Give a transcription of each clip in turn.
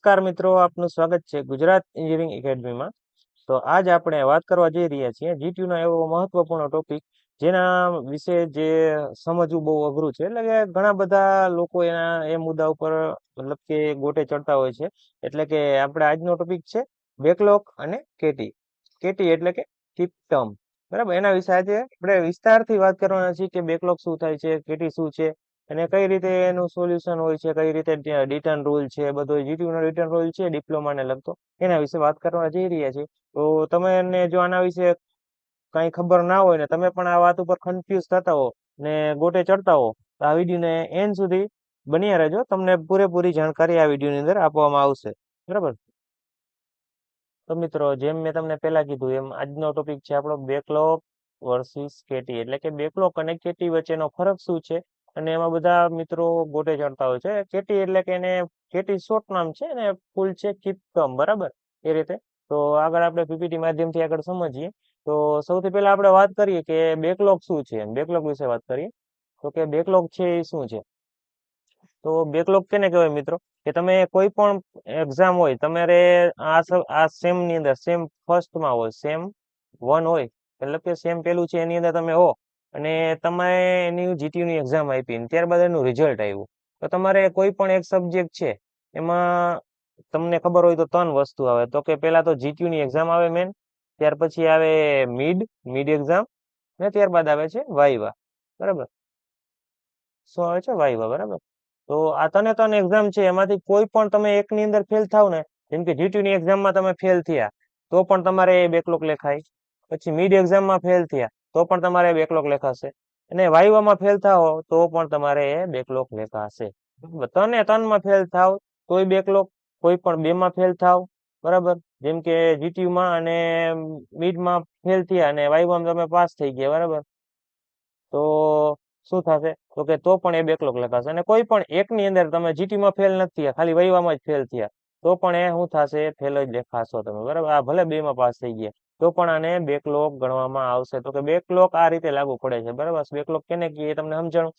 નમસ્કાર મિત્રો, આપનું સ્વાગત છે ગુજરાત એન્જિનિયરિંગ એકેડમીમાં. તો આજ આપણે વાત કરવા જઈ રહ્યા છીએ જીટીયુ નો એવો મહત્વપૂર્ણ ટોપિક જેના વિશે જે સમજવું બહુ અઘરું છે. એટલે કે ઘણા બધા લોકો એના એ મુદ્દા ઉપર મતલબ કે ગોટે ચડતા હોય છે. એટલે કે આપણે આજનો ટોપિક છે બેકલોગ અને કેટી. કેટી એટલે કે કીપ ટર્મ. બરાબર, એના વિશે આજે આપણે વિસ્તારથી વાત કરવાના છીએ કે બેકલોગ શું થાય છે, કેટી શું છે, અને કઈ રીતે એનું સોલ્યુશન હોય છે, કઈ રીતે રિટર્ન રૂલ છે, બધો જીટીયુ નો રિટર્ન રૂલ છે ડિપ્લોમાને લગતો, એના વિશે વાત કરવા જઈ રહ્યા છીએ. તો તમે જો આના વિશે કઈ ખબર ના હોય ને તમે પણ આ વાત ઉપર કન્ફ્યુઝ થતા હો ને ગોટે ચડતા હો તો આ વિડીયોને એન્ડ સુધી બન્યા રહેજો. તમને પૂરેપૂરી જાણકારી આ વિડીયોની અંદર આપવામાં આવશે. બરાબર. તો મિત્રો, જેમ મેં તમને પહેલા કીધું એમ આજનો ટોપિક છે આપણો બેકલોગ વર્સિસ કેટી. એટલે કે બેકલોગ અને કેટી વચ્ચેનો ફરક શું છે, અને એમાં બધા મિત્રો ગોટે ચડતા હોય છે. કેટી એટલે કે એને કેટી શોર્ટ નામ છે અને ફૂલ છે કીપ ટર્મ. બરાબર, એ રીતે. તો આગળ આપણે પીપીટી માધ્યમથી આગળ સમજીએ. તો સૌથી પહેલા આપણે વાત કરીએ કે બેકલોગ શું છે. બેકલોગ વિશે વાત કરીએ તો કે બેકલોગ છે એ શું છે. તો બેકલોગ કેને કહેવાય મિત્રો, કે તમે કોઈ પણ એક્ઝામ હોય, તમારે આ સેમ ની અંદર સેમ ફર્સ્ટમાં હોય, સેમ 1 હોય, એટલે કે સેમ પેલું છે એની અંદર તમે હો, અને તમે એની જીટીયુ ની એક્ઝામ આપી ને ત્યારબાદ એનું રિઝલ્ટ આવ્યું, તો તમારે કોઈ પણ એક સબ્જેક્ટ છે એમાં તમને ખબર હોય તો 3 વસ્તુ આવે. તો કે પેલા તો જીટીયુ ની એક્ઝામ આવે મેન, ત્યાર પછી આવે મિડ એક્ઝામ, ને ત્યારબાદ આવે છે વાઇવા. બરાબર, શું આવે છે? વાઇવા. બરાબર. તો આ ત્રણે એક્ઝામ છે, એમાંથી કોઈ પણ તમે એકની અંદર ફેલ થાવ ને, જેમ કે જીટીયુ ની એક્ઝામમાં તમે ફેલ થયા તો પણ તમારે બેકલોગ લેખાય. પછી મિડ એક્ઝામમાં ફેલ થયા તો પણ તમારે બેકલોગ લેખાશે, અને વાઇવામાં ફેલ થાવ તો પણ તમારે બેકલોગ લેખાશે. ત્રણમાં ફેલ થાવ તોય બેકલોગ, કોઈ પણ બેમાં ફેલ થાવ, બરાબર, જેમ કે જીટીયુમાં અને મિડમાં ફેલ થયા અને વાઇવામાં તમે પાસ થઈ ગયા, બરાબર, તો શું થશે? તો કે તો પણ એ બેકલોગ લખાશે. અને કોઈ પણ એકની અંદર તમે જીટીમાં ફેલ નથી થયા, ખાલી વાઇવામાં જ ફેલ થયા, તો પણ એ શું થશે? ફેલ જ દેખાશો તમે. બરાબર, આ ભલે બેમાં પાસ થઈ ગયા તો પણ આને બેકલોગ ગણવામાં આવશે. તો કે બેકલોગ આ રીતે લાગુ પડે છે. બરાબર, બેકલોગ કેને કહીએ તમને સમજાણું.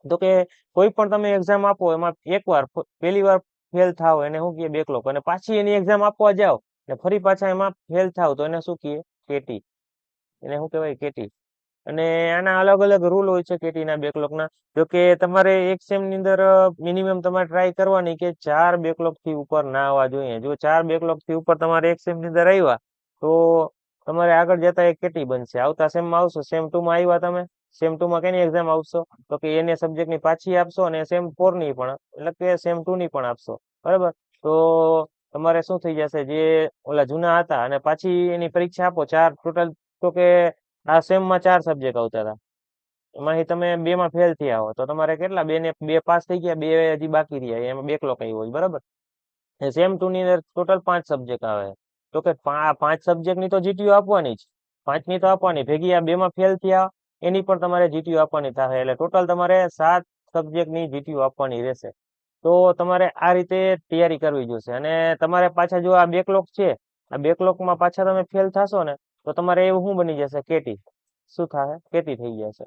તો કે કોઈ પણ તમે એક્ઝામ આપો, એમાં એકવાર પહેલી વાર ફેલ થાવ એને શું કહીએ? બેકલોગ. અને પાછી એની એક્ઝામ આપવા જાઓ ને ફરી પાછા એમાં ફેલ થાવ તો એને શું કહીએ? કેટી. એને શું કહેવાય? કેટી. અને આના અલગ અલગ રૂલ હોય છે કેટીના, બેકલોગના. જો કે તમારે એક સેમ ની અંદર મિનિમમ તમારે ટ્રાય કરવાની કે 4 બેકલોગ થી ઉપર ના આવવા જોઈએ. જો 4 બેકલોગ થી ઉપર તમારે એક સેમ ની અંદર આવ્યા તો તમારે આગળ જતા એક કેટી બનશે. આવતા સેમમાં આવશો, સેમ 2માં આવ્યા તમે, સેમ 2માં કેની એક્ઝામ આવશો? તો કે એને સબ્જેક્ટની પાછી આપશો, અને સેમ 4 ની પણ, એટલે કે સેમ 2 ની પણ આપશો. બરાબર, તો તમારે શું થઈ જશે? જે ઓલા જૂના હતા અને પાછી એની પરીક્ષા આપો 4 ટોટલ. તો કે આ સેમમાં 4 સબ્જેક્ટ આવતા હતા, એમાંથી તમે 2માં ફેલ થયા હો તો તમારે કેટલા? 2 પાસ થઈ ગયા, 2 હજી બાકી રહ્યા, એમાં બેકલોગ આવ્યો હોય. બરાબર, સેમ 2 ની અંદર ટોટલ 5 સબ્જેક્ટ આવે. તો કે 5 સબ્જેક્ટ ની તો જીટીયુ આપવાની જ, 5 ની તો આપવાની, ભેગી આ 2માં ફેલ થયા એની પણ તમારે જીટીયુ આપવાની થાય, એટલે ટોટલ તમારે 7 સબ્જેક્ટ ની જીટીયુ આપવાની રહેશે. તો તમારે આ રીતે તૈયારી કરવી જોશે. અને તમારે પાછા જો આ બેકલોગ છે, આ બેકલોગમાં પાછા તમે ફેલ થશો ને તો તમારે એવું શું બની જશે? કેટી. શું થાય? કેટી થઈ જશે.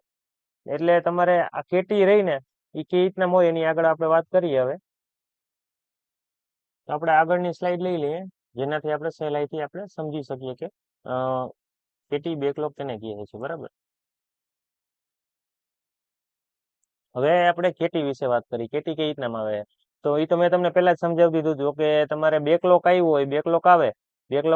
એટલે તમારે આ કેટી રહી ને એ કેવી રીતના હોય એની આગળ આપણે વાત કરીએ. હવે તો આપણે આગળની સ્લાઇડ લઈ લઈએ, જેનાથી આપણે સહેલાઈથી આપણે સમજી શકીએ કે કેટી બેકલોગ કેને કહે છે. બરાબર, હવે આપણે કેટી વિશે વાત કરી. કેટી કઈ રીતના આવે તો એ તો મેં તમને પહેલા જ સમજાવી દીધું હતું કે તમારે બેકલોગ આવ્યું હોય, બેકલોગ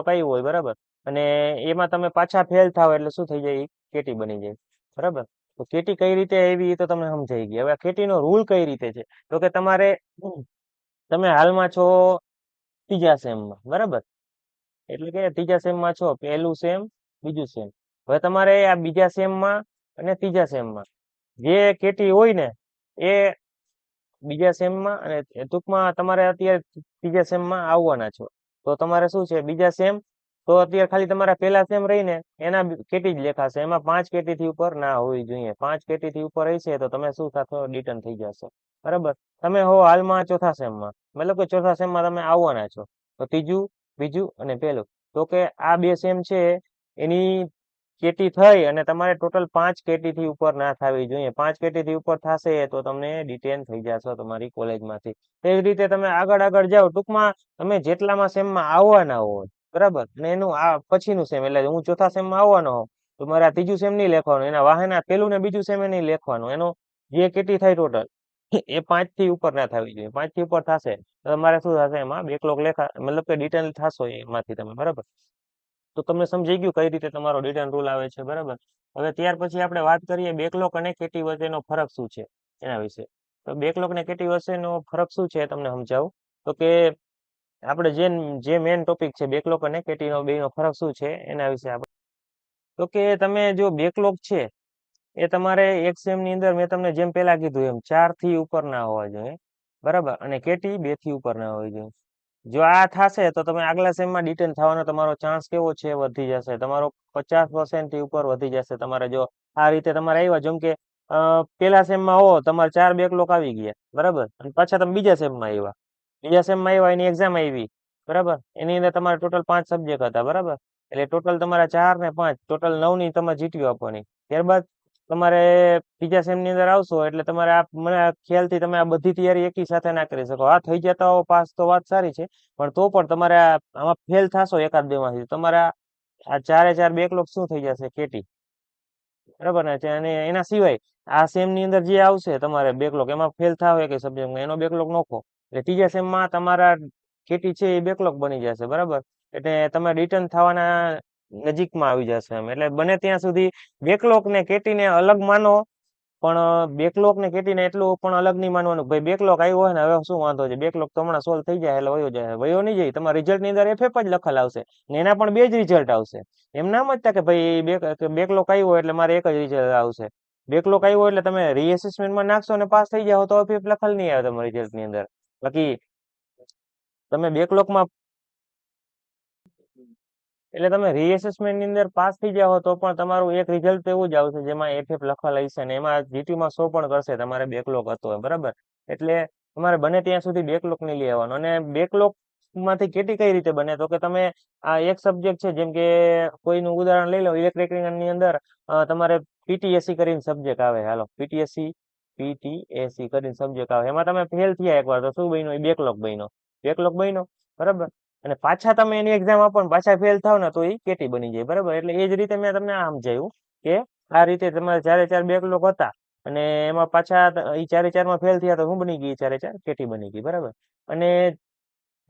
આવ્યું હોય, બરાબર, અને એમાં તમે પાછા ફેલ થાવ એટલે શું થઈ જાય? કેટી બની જાય. બરાબર, તો કેટી કઈ રીતે આવી એ તો તમને સમજાઈ ગઈ. હવે કેટીનો રૂલ કઈ રીતે છે, તો કે તમે હાલમાં છો ત્રીજા સેમમાં, બરાબર, એટલે કે ત્રીજા સેમમાં છો, પહેલું સેમ, બીજું સેમ. હવે તમારે આ બીજા સેમમાં અને ત્રીજા સેમમાં જે કેટી હોય ને એ બીજા સેમમાં, અને ટૂંકમાં તમારે અત્યારે ત્રીજા સેમમાં આવવાના છો, તો તમારે શું છે? બીજા સેમ, તો અત્યારે ખાલી તમારા પહેલા સેમ રહીને એના કેટી જ લેખાશે. એમાં 5 કેટી થી ઉપર ના હોવી જોઈએ. 5 કેટી થી ઉપર હશે તો તમે શું થશો? ડિટર્ન થઈ જશો. બરાબર, તમે હો હાલમાં ચોથા સેમમાં, મતલબ કે ચોથા સેમમાં તમે આવવાના છો, તો ત્રીજું, બીજું અને પહેલું, તો કે આ 2 સેમ છે એની કેટી થઈ અને તમારે ટોટલ 5 કેટી થી ઉપર ના થવી જોઈએ. 5 કેટી થી ઉપર થશે તો તમને ડિટેન થઈ જશો તમારી કોલેજમાંથી. એવી રીતે તમે આગળ આગળ જાઓ. ટૂંકમાં તમે જેટલામાં સેમમાં આવવાના હોય બરાબર, અને એનું આ પછીનું સેમ, એટલે હું ચોથા સેમમાં આવવાનો હોઉં તો મારે આ ત્રીજું સેમ નહીં લેખવાનું, એના વાહના પેલું ને બીજું સેમ નહીં લેખવાનું. એનો જે કેટી થાય ટોટલ એ 5 થી ઉપર ના થવી જોઈએ. 5 થી ઉપર થશે તો તમારે શું થશે, એમાં બેકલોગ લેખા, મતલબ કે ડિટેન થશો એમાંથી તમે, બરાબર. તો તમને સમજાઈ ગયું કઈ રીતે તમારો રિટર્ન રૂલ આવે છે, બરાબર. હવે ત્યાર પછી આપણે વાત કરીએ બેકલોગ અને કેટી વચ્ચેનો ફરક શું છે એના વિશે. તો બેકલોગ અને કેટી વચ્ચેનો ફરક શું છે તમને સમજાવું. તો કે આપણે જે મેઇન ટોપિક છે બેકલોગ અને કેટીનો બેનો ફરક શું છે એના વિશે આપણે. તો કે તમે જો બેકલોગ છે એ તમારે એક સેમ ની અંદર મેં તમને જેમ પેલા કીધું એમ 4 થી ઉપર ના હોવા જોઈએ, બરાબર, અને કેટી 2 થી ઉપર ના હોવી જોઈએ. જો આ થશે તો તમે આગલા સેમમાં ડિટેન થવાનો તમારો ચાન્સ કેવો છે, વધી જશે. તમારો 50% થી ઉપર વધી જશે તમારે જો આ રીતે તમારે આવ્યા. જેમ કે પેલા સેમમાં હો તમારે 4 બેકલોગ આવી ગયા, બરાબર, અને પાછા તમે બીજા સેમમાં આવ્યા. બીજા સેમમાં આવ્યા, એની એક્ઝામ આવી, બરાબર, એની અંદર તમારે ટોટલ 5 સબ્જેક્ટ હતા, બરાબર. એટલે ટોટલ તમારા 4 ને 5 ટોટલ 9 ની તમારે જીટીયુ આપવાની. ત્યારબાદ તમારે બીજા સેમ ની અંદર આવશો એટલે તમારે આ મને ખ્યાલથી તમે આ બધી તૈયારી એકી સાથે ના કરી શકો. આ થઈ જતા હો પાસ તો વાત સારી છે, પણ તો પણ તમારે આમાં ફેલ થશો એકાદ બે માંથી, તમારા આ 4 4 બેકલોગ શું થઈ જશે, કેટી, બરાબર ને. અને એના સિવાય આ સેમ ની અંદર જે આવશે તમારે બેકલોગ, એમાં ફેલ થાવ કે સબ્જેક્ટમાં, એનો બેકલોગ નોખો એટલે ત્રીજા સેમમાં તમારા કેટી છે એ બેકલોગ બની જશે, બરાબર. એટલે તમે રિટર્ન થવાના નજીકમાં આવી જશે એમ. એટલે બને ત્યાં સુધી બેકલોગ ને કેટી ને અલગ માનો, પણ બેકલોગ ને કેટીને એટલું પણ અલગ નહીં માનવાનું. ભાઈ બેકલોગ આવ્યો હોય ને હવે શું વાંધો છે, બેકલોગ તો હમણાં સોલ્વ થઈ જાય એટલે વયો જાય, વયો નહીં જાય. તમારા રિઝલ્ટ ની અંદર FF જ લખેલ આવશે ને એના પણ બે જ રિઝલ્ટ આવશે. એમ ના સમજતા કે ભાઈ બેકલોગ આવ્યો હોય એટલે મારે એક જ રિઝલ્ટ આવશે. બેકલોગ આવ્યો એટલે તમે રીએસેસમેન્ટમાં નાખશો અને પાસ થઈ જાવ તો FF લખેલ નહીં આવે તમારા રિઝલ્ટ ની અંદર. બાકી તમે બેકલોગમાં એટલે તમે રીએસેસમેન્ટ ની અંદર પાસ થઈ જાઓ તો પણ તમારું એક રિઝલ્ટ એવું જ આવશે જેમાં FF લખેલ હશે ને એમાં જીટીમાં 100 પણ કરશે તમારે બેકલોગ હતો હોય, બરાબર. એટલે તમારે બને ત્યાં સુધી બેકલોગ નહીં લેવાનો. અને બેકલોગ માંથી કેટી કઈ રીતે બને, તો કે તમે આ એક સબ્જેક્ટ છે, જેમ કે કોઈનું ઉદાહરણ લઈ લો, ઇલેક્ટ્રિકલ ની અંદર તમારે પીટીએસસી કરીને સબ્જેક્ટ આવે, હાલો પીટીએસસી કરીને સબ્જેક્ટ આવે, એમાં તમે ફેલ થયા એકવાર તો શું બન્યો, એ બેકલોગ બન્યો, બરાબર. અને પાછા તમે એની એક્ઝામ આપો ને પાછા ફેલ થાવ ને તો એ કેટી બની જાય, બરાબર. એટલે એ જ રીતે મેં તમને આ સમજાવ્યું કે આ રીતે તમારે 4 4 બેકલોગ હતા અને એમાં પાછા એ 4 4 માં ફેલ થયા તો શું બની ગઈ, 4 4 કેટી બની ગઈ, બરાબર. અને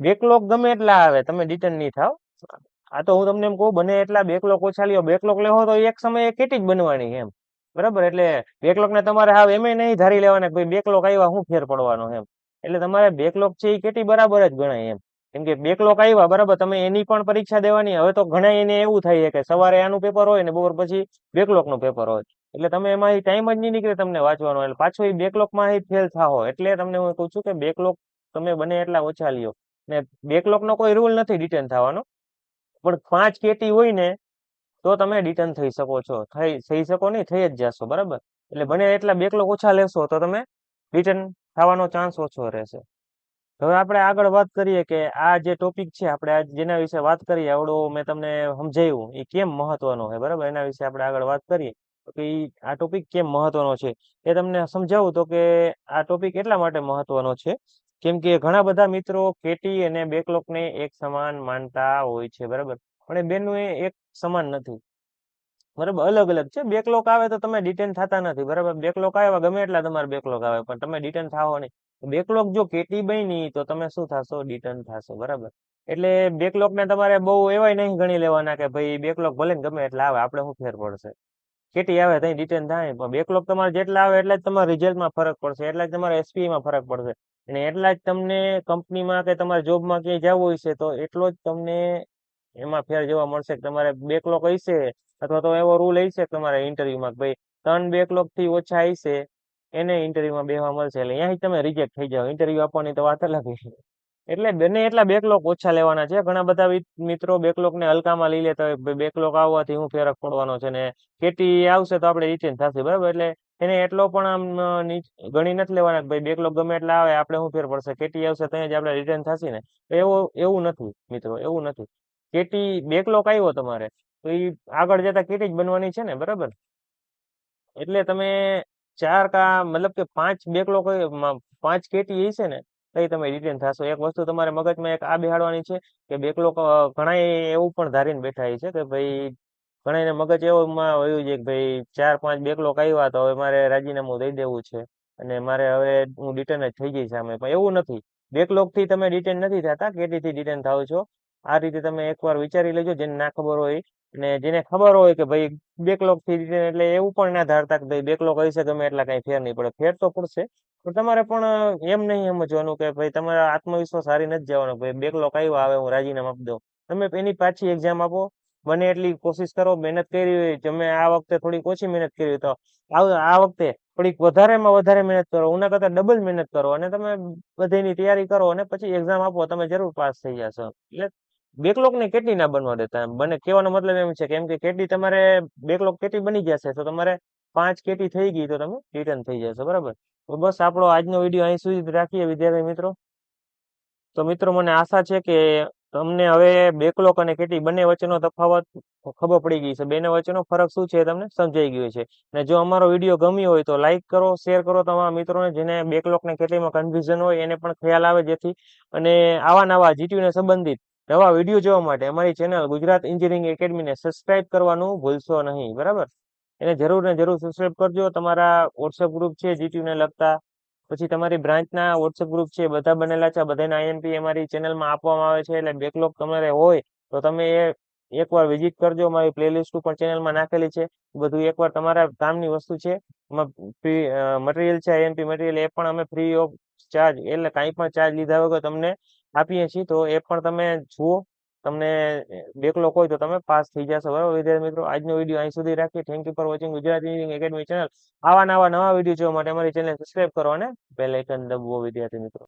બેકલોગ ગમે એટલા આવે તમે ડિટર્ન નહીં થાવ. આ તો હું તમને એમ કહું, બને એટલા બેકલોગ ઓછા લ્યો. બેકલોગ લેવો તો એક સમયે કેટી જ બનવાની એમ, બરાબર. એટલે બેકલોગ ને તમારે હાવ એમે નહીં ધારી લેવાના કે ભાઈ બેકલોગ આવ્યા શું ફેર પડવાનો એમ. એટલે તમારે બેકલોગ છે એ કેટી બરાબર જ ગણાય એમ. કેમ કે બેકલોગ આવ્યા, બરાબર, તમે એની પણ પરીક્ષા દેવાની. હવે તો ઘણા એને એવું થાય છે કે સવારે આનું પેપર હોય ને બપોર પછી બેકલોગ નું પેપર હોય, એટલે તમે એમાં ટાઈમ જ નહીં નીકળે તમને વાંચવાનો, એટલે પાછો એ બેકલોગમાં ફેલ થાઓ. એટલે તમને હું કહું છું કે બેકલોગ તમે બને એટલા ઓછા લ્યો. ને બેકલોગ નો કોઈ રૂલ નથી ડિટેન થવાનો, પણ 5 કેટી હોય ને તો તમે રિટર્ન થઈ શકો છો, થઈ શકો નહીં, થઈ જ જશો, બરાબર. એટલે બને એટલા બેકલોગ ઓછા લેશો તો તમે રિટર્ન થવાનો ચાન્સ ઓછો રહેશે. હવે આપણે આગળ વાત કરીએ કે આ જે ટોપિક છે આપણે આજ જેના વિશે વાત કરીએ, આવડો મેં તમને સમજાવ્યું એ કેમ મહત્વનો છે, બરાબર. એના વિશે આપણે આગળ વાત કરીએ તો કે આ ટોપિક કેમ મહત્વનો છે એ તમને સમજાવું. તો કે આ ટોપિક એટલા માટે મહત્વનો છે કેમ કે ઘણા બધા મિત્રો કેટી અને બેકલોગ ને એક સમાન માનતા હોય છે, બરાબર. પણ એ બેનું એ એક સમાન નથી, બરાબર, અલગ અલગ છે. બેકલોગ આવે તો તમે ડિટેન થતા નથી, બરાબર. બેકલોગ આવ્યા ગમે એટલા તમારે બેકલોગ આવે પણ તમે ડિટેન થાવો નહીં. બેકલોગ જો કેટી બની તો તમે શું થશો, ડિટેન થશો, બરાબર. એટલે બેકલોગ ને તમારે બહુ એવાય નહીં ગણી લેવાના કે ભાઈ બેકલોગ ભલે ને ગમે એટલે આવે, આપણે શું ફેર પડશે, કેટી આવે ત્યાં રિટર્ન થાય. પણ બેકલોગ તમારે જેટલા આવે એટલા જ તમારા રિઝલ્ટમાં ફરક પડશે, એટલા જ તમારા એસપીમાં ફરક પડશે, અને એટલા જ તમને કંપનીમાં કે તમારા જોબમાં ક્યાંય જવું હશે તો એટલો જ તમને એમાં ફેર જોવા મળશે કે તમારે બેકલોગ હશે, અથવા તો એવો રૂલ હશે તમારે ઇન્ટરવ્યુમાં ભાઈ 3 બેકલોગ થી ઓછા હશે એને ઇન્ટરવ્યુમાં બેસવા મળશે. એટલે અહીંયાથી તમે રિજેક્ટ થઈ જાઓ, ઇન્ટરવ્યુ આપવાની તો વાત અલગ છે. એટલે બને એટલા બેકલોગ ઓછા લેવાના છે. ઘણા બધા મિત્રો બેકલોગ ને હલકામાં લઈ લેતા હોય, બેકલોગ આવવાથી શું ફેરક પડવાનો છે ને કેટી આવશે તો આપણે રિટેન થશે, બરાબર. એટલે એને એટલો પણ આમ ગણી નથી લેવાના કે ભાઈ બેકલોગ ગમે એટલા આવે આપણે શું ફેર પડશે, કેટી આવશે ત્યાં જ આપણે રિટર્ન થશે ને. એવું એવું નથી મિત્રો, એવું નથી. કેટી બેકલોગ આવ્યો તમારે તો એ આગળ જતા કેટી જ બનવાની છે ને, બરાબર. એટલે તમે ચાર કા મતલબ કે પાંચ બેકલોગ, પાંચ કેટી એ છે ને, તો તમે રિટેન થશો. એક વસ્તુ તમારે મગજમાં એક આ બેહાડવાની છે કે બેકલોગ, ઘણા એવું પણ ધારીને બેઠા છે કે ભાઈ ઘણા એને મગજ એવું માં વયું છે કે ભાઈ ચાર પાંચ બેકલોગ આવ્યા તો હવે મારે રાજીનામું દઈ દેવું છે અને મારે હવે હું રિટર્ન જ થઈ જઈશ સામે. પણ એવું નથી. બેકલોગ થી તમે રિટર્ન નથી થતા, કેટી થી રિટર્ન થાવ છો. આ રીતે તમે એકવાર વિચારી લેજો, જેને ના ખબર હોય. અને જેને ખબર હોય કે ભાઈ બેકલોગ થી રિટર્ન, એટલે એવું પણ ના ધારતા કે ભાઈ બેકલોગ હશે ગમે એટલા કઈ ફેર નહીં પડે. ફેર તો પડશે, તો તમારે પણ એમ નહીં સમજવાનું કે ભાઈ તમારા આત્મવિશ્વાસ હારી નથી જવાનો ભાઈ બેકલોગ આવ્યો આવે હું રાજીનામું આપી દઉં. તમે એની પાછી એક્ઝામ આપો, બને એટલી કોશિશ કરો. મહેનત કરી હોય તમે આ વખતે થોડીક ઓછી મહેનત કરી તો આ વખતે થોડીક વધારેમાં વધારે મહેનત કરો, ઉના કરતા ડબલ મહેનત કરો અને તમે બધીની તૈયારી કરો અને પછી એક્ઝામ આપો, તમે જરૂર પાસ થઈ જશો. એટલે બેકલોગ ને કેટલી ના બનવા દેતા. બને કહેવાનો મતલબ એમ છે કેમ કે કેટલી તમારે બેકલોગ કેટલી બની જશે તો તમારે પાંચ કેટી થઈ ગઈ તો તમે રિટર્ન થઈ જશો, બરાબર. તો બસ આપણો આજનો વિડીયો અહીં સુધી જ રાખીએ વિદ્યાર્થી મિત્રો. તો મિત્રો મને આશા છે કે તમને હવે બેકલોગ અને કેટી બંને વચ્ચેનો તફાવત ખબર પડી ગઈ છે. બેને વચ્ચેનો ફરક શું છે એ તમને સમજાઈ ગયો છે. અને જો અમારો વિડીયો ગમ્યો હોય તો લાઈક કરો, શેર કરો તમારા મિત્રોને, જેને બેકલોગ ને કેટલીમાં કન્ફ્યુઝન હોય એને પણ ખ્યાલ આવે જેથી. અને આવા નવા જીટીયુ ને સંબંધિત નવા વિડીયો જોવા માટે અમારી ચેનલ ગુજરાત એન્જિનિયરિંગ એકેડમીને સબસ્ક્રાઇબ કરવાનું ભૂલશો નહીં, બરાબર. એને જરૂર ને જરૂર સબસ્ક્રાઇબ કરજો. તમારા વોટ્સએપ ગ્રુપ છે જીટીયુ ને લગતા, પછી તમારી બ્રાન્ચના વોટ્સએપ ગ્રુપ છે, બધા બનેલા છે. બધાના આઈએમપી અમારી ચેનલમાં આપવામાં આવે છે. એટલે બેકલોગ તમારે હોય તો તમે એ એકવાર વિઝિટ કરજો. મારી પ્લેલિસ્ટ પણ ચેનલમાં નાખેલી છે. બધું એકવાર તમારા કામની વસ્તુ છે. એમાં ફ્રી મટીરિયલ છે, આઈએમપી મટીરિયલ, એ પણ અમે ફ્રી ઓફ ચાર્જ, એટલે કાંઈ પણ ચાર્જ લીધા વગર તમને આપીએ છીએ. તો એ પણ તમે જુઓ. તમને બેકલોગ હોય તો તમે પાસ થઈ જશો, બરાબર વિદ્યાર્થી મિત્રો. આજનો વિડીયો અહીં સુધી રાખીએ. Thank you for watching Gujarat engineering academy channel. આવા નવા વિડીયો જોવા માટે અમારી ચેનલ સબસ્ક્રાઇબ કરો અને બેલ આઇકન દબાવો વિદ્યાર્થી મિત્રો.